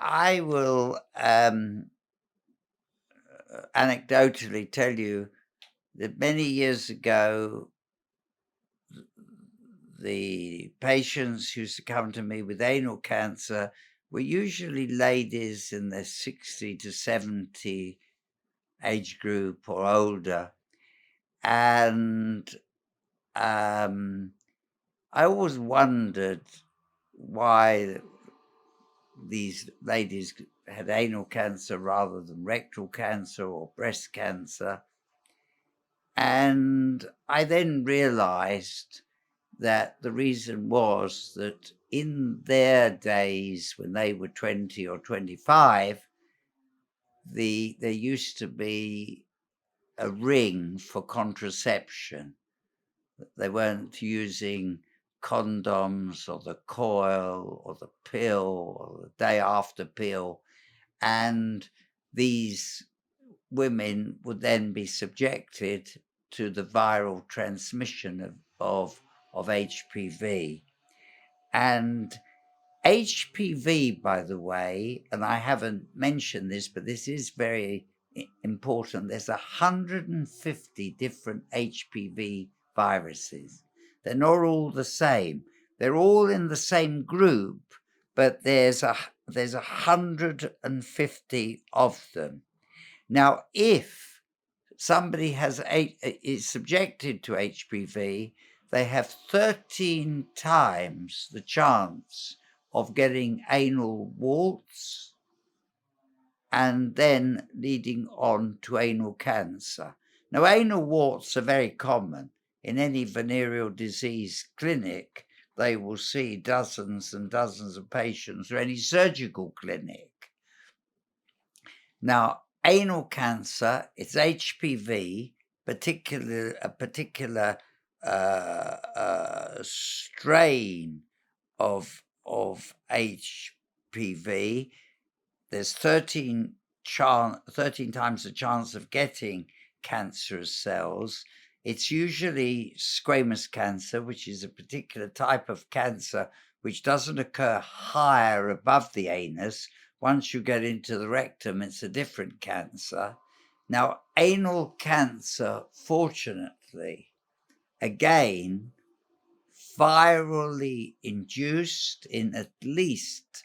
I will anecdotally tell you that many years ago, the patients who succumbed to me with anal cancer were usually ladies in their 60 to 70 age group or older. And I always wondered why these ladies had anal cancer rather than rectal cancer or breast cancer. And I then realized that the reason was that in their days when they were 20 or 25, there used to be a ring for contraception. They weren't using condoms or the coil or the pill or the day after pill. And these women would then be subjected to the viral transmission of HPV. And HPV, by the way, and I haven't mentioned this, but this is very important. There's 150 different HPV viruses. They're not all the same. They're all in the same group, but there's 150 of them. Now, if somebody is subjected to HPV, they have 13 times the chance of getting anal warts and then leading on to anal cancer. Now, anal warts are very common. In any venereal disease clinic, they will see dozens and dozens of patients, or any surgical clinic. Now, anal cancer, it's HPV, a particular strain of HPV. There's 13 times the chance of getting cancerous cells. It's usually squamous cancer, which is a particular type of cancer which doesn't occur higher above the anus. Once you get into the rectum, it's a different cancer. Now, anal cancer, fortunately, again, virally induced in at least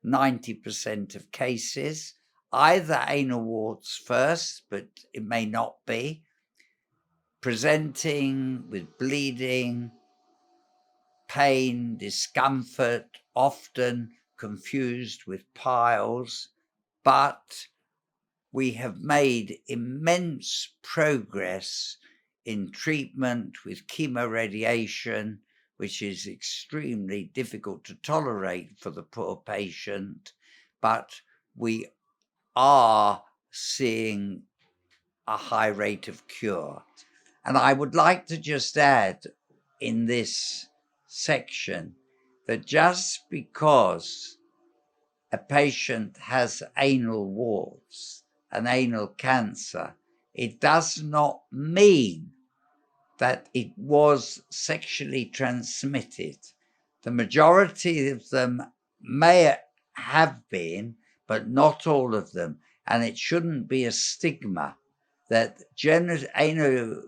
90% of cases, either anal warts first, but it may not be, presenting with bleeding, pain, discomfort, often confused with piles, but we have made immense progress in treatment with chemoradiation, which is extremely difficult to tolerate for the poor patient, but we are seeing a high rate of cure. And I would like to just add in this section that just because a patient has anal warts and anal cancer, it does not mean that it was sexually transmitted. The majority of them may have been, but not all of them. And it shouldn't be a stigma that genital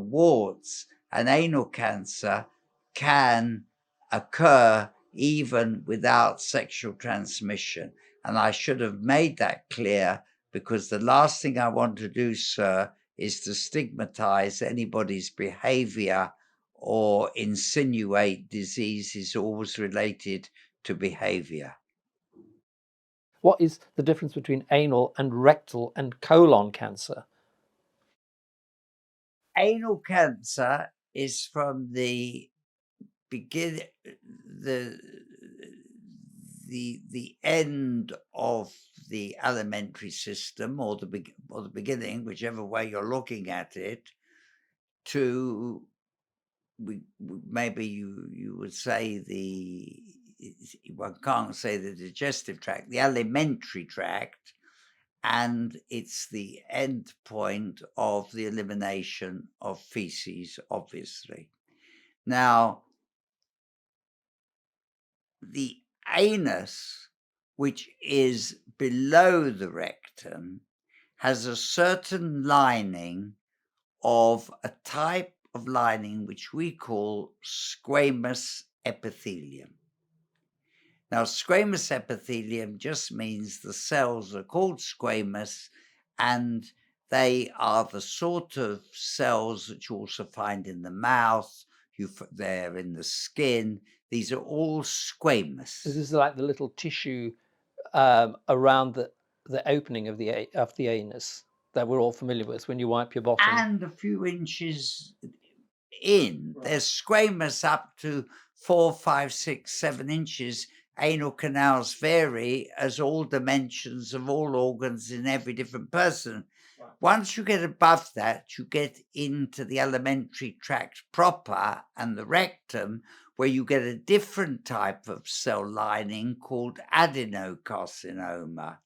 warts and anal cancer can occur even without sexual transmission. And I should have made that clear, because the last thing I want to do, sir, is to stigmatize anybody's behavior or insinuate disease is always related to behavior. What is the difference between anal and rectal and colon cancer? Anal cancer is from the begin the end of the alimentary system, or the beginning, whichever way you're looking at it, to maybe you would say one can't say the digestive tract, the alimentary tract, and it's the end point of the elimination of feces, obviously. Now, the anus, which is below the rectum, has a certain lining of a type of lining which we call squamous epithelium. Now, squamous epithelium just means the cells are called squamous, and they are the sort of cells that you also find in the mouth, they're in the skin. These are all squamous. This is like the little tissue around the opening of the anus that we're all familiar with when you wipe your bottom. And a few inches in. Right. There's squamous up to 4, 5, 6, 7 inches. Anal canals vary as all dimensions of all organs in every different person. Right. Once you get above that, you get into the alimentary tract proper and the rectum, where you get a different type of cell lining called adenocarcinoma.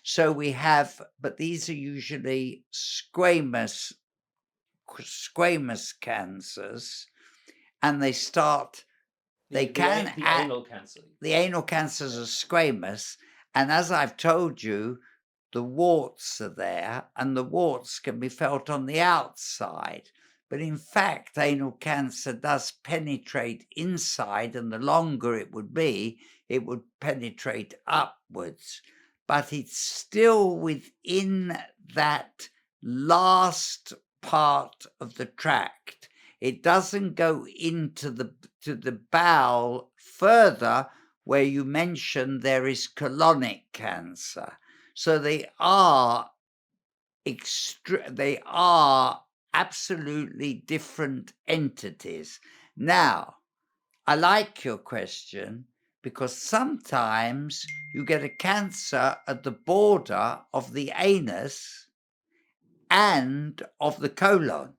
So we have, but these are usually squamous cancers, and they start. The anal cancer. The anal cancers are squamous, and as I've told you, the warts are there, and the warts can be felt on the outside. But in fact, anal cancer does penetrate inside, and the longer it would penetrate upwards. But it's still within that last part of the tract. It doesn't go into the bowel further, where you mentioned there is colonic cancer. So they are absolutely different entities. Now, I like your question, because sometimes you get a cancer at the border of the anus and of the colon.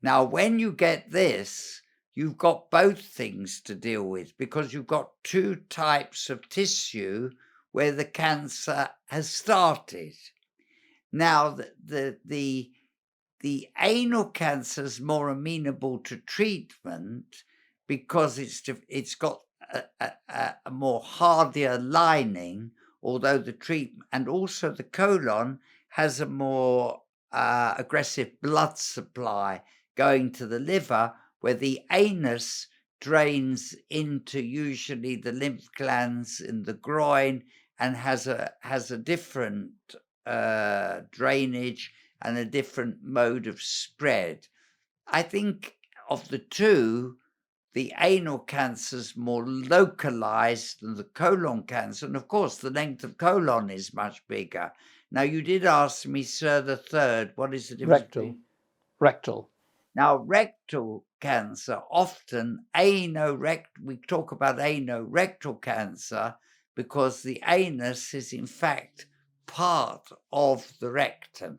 Now, when you get this, you've got both things to deal with, because you've got two types of tissue where the cancer has started. Now, the anal cancer is more amenable to treatment because it's got a more hardier lining, although the treatment, and also the colon has a more aggressive blood supply going to the liver, where the anus drains into usually the lymph glands in the groin and has a different drainage and a different mode of spread. I think of the two, the anal cancer is more localized than the colon cancer. And of course, the length of colon is much bigger. Now, you did ask me, sir, the third. What is the difference? Rectal. Now, rectal cancer, often we talk about anorectal cancer because the anus is in fact part of the rectum.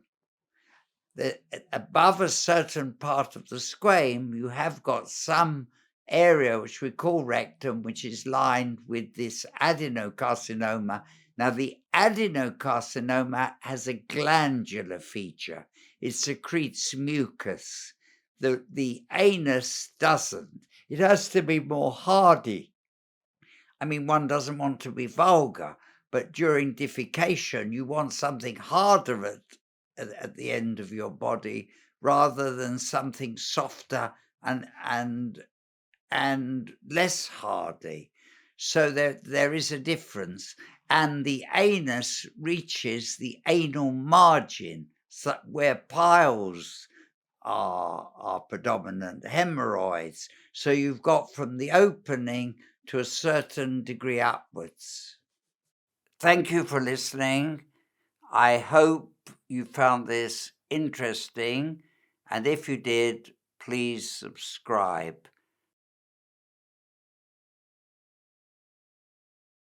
Above a certain part of the squame, you have got some area which we call rectum, which is lined with this adenocarcinoma. Now, the adenocarcinoma has a glandular feature. It secretes mucus. The anus doesn't. It has to be more hardy. I mean, one doesn't want to be vulgar, but during defecation, you want something harder at the end of your body rather than something softer and less hardy. So there is a difference. And the anus reaches the anal margin, where piles are predominant, hemorrhoids. So you've got from the opening to a certain degree upwards. Thank you for listening. I hope you found this interesting, and if you did, please subscribe.